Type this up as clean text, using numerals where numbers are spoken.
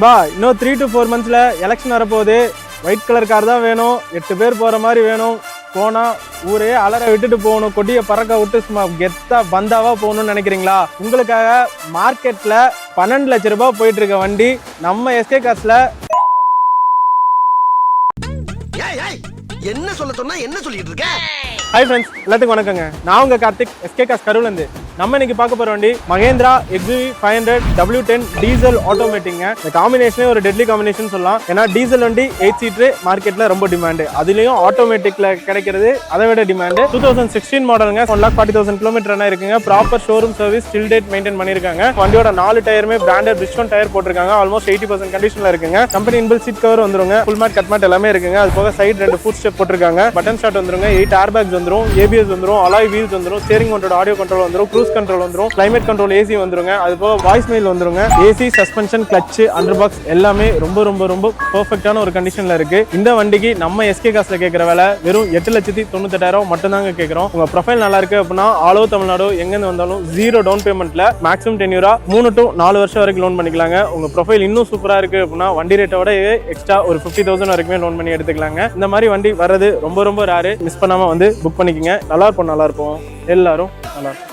பா இன்னும் 3 to 4 monthsல election வரப்போகுது. ஒயிட் கலர் கார் தான் வேணும், 8 பேர் போகிற மாதிரி வேணும். போனால் ஊரே அலற விட்டுட்டு போகணும், கொடியை பறக்க விட்டு சும்மா கெத்தா பந்தாவா போகணும்னு நினைக்கிறீங்களா? உங்களுக்காக மார்க்கெட்டில் 12 லட்ச ரூபாய் போயிட்டு இருக்க வண்டி நம்ம எஸ்கே கார்ஸ்ல. என்ன சொல்ல சொன்னா என்ன சொல்லிட்டு இருக்க? ஹாய் ஃப்ரெண்ட்ஸ், எல்லாத்துக்கும் வணக்கங்க. நான் உங்க கார்த்திக், எஸ்கே கார்ஸ் கரூர்லேருந்து. நம்ம இன்னைக்கு பார்க்க போற வண்டி மகேந்திரா XUV 500 W10 டீசல் ஆட்டோமேட்டிங்க. இந்த காம்பினேஷனே ஒரு டெட்லி காம்பினேஷன் சொல்லலாம். ஏன்னா டீசல் வண்டி 8 சீட்டர் மார்க்கெட்ல ரொம்ப டிமாண்டு, அதுலயும் ஆட்டோமேட்டிக்ல கிடைக்கிறது அதை விட டிமாண்டு. 2016 மாடலுங்க, 1,40,000 கிலோமீட்டர் இருக்குங்க. Proper showroom service still date maintain பண்ணிருக்காங்க. வண்டியோட 4 டயருமே பிராண்டட் பிரிஸ்டோன் டயர் போட்டிருக்காங்க. ஆல்மோஸ்ட் 80% கண்டிஷன்ல இருக்குங்க. கம்பெனி இன்பில் சீட் கவர் வந்துருங்க, ஃபுல் மேட் கட் மேட் எல்லாமே இருக்குங்க. அது போக சைடு 2 ஃபுட் ஸ்டெப் போட்டிருக்காங்க. பட்டன் ஸ்டார்ட் வந்துருங்க, 8 ஏர் பேக்ஸ் வந்துரும், ABS வந்துரும், அலாய் வீல்ஸ் வந்துரும், ஸ்டீரிங் மவுண்டட் ஆடியோ கண்ட்ரோல் வந்துரும், க்ரூஸ் கண்ட்ரோல் வந்துரும், கிளைமேட் கண்ட்ரோல் AC வந்துருங்க. அது போக வாய்ஸ் மெயில் வந்துருங்க. AC, suspension, clutch, under box எல்லாமே ரொம்ப ரொம்ப ரொம்ப பெர்ஃபெக்ட்டான ஒரு கண்டிஷன்ல இருக்கு. இந்த வண்டிக்கு நம்ம எஸ்கே கார்ஸ்ல கேட்கிற விலை வெறும் 8,98,000 மட்டும் தாங்க கேட்கிறோம். உங்க ப்ரொஃபைல் நல்லா இருக்கு அப்படின்னா ஆல் ஓவர் தமிழ்நாடு எங்கிருந்து வந்தாலும் 0 டவுன் பேமெண்ட்ல மேக்ஸிமம் 10 year 3 to 4 வருஷம் வரைக்கும் லோன் பண்ணிக்கலாங்க. உங்க ப்ரொஃபைல் இன்னும் சூப்பரா இருக்கு அப்படின்னா வண்டி ரேட்டோட எக்ஸ்ட்ரா ஒரு 50,000 வரைக்குமே லோன் பண்ணி எடுத்துக்கலாங்க. இந்த மாதிரி வண்டி வர்றது ரொம்ப ரொம்ப ரேரு. மிஸ் பண்ணாம வந்து புக் பண்ணிக்கங்க. நல்லா இருப்போம் எல்லாரும் நல்லா இருக்கும்.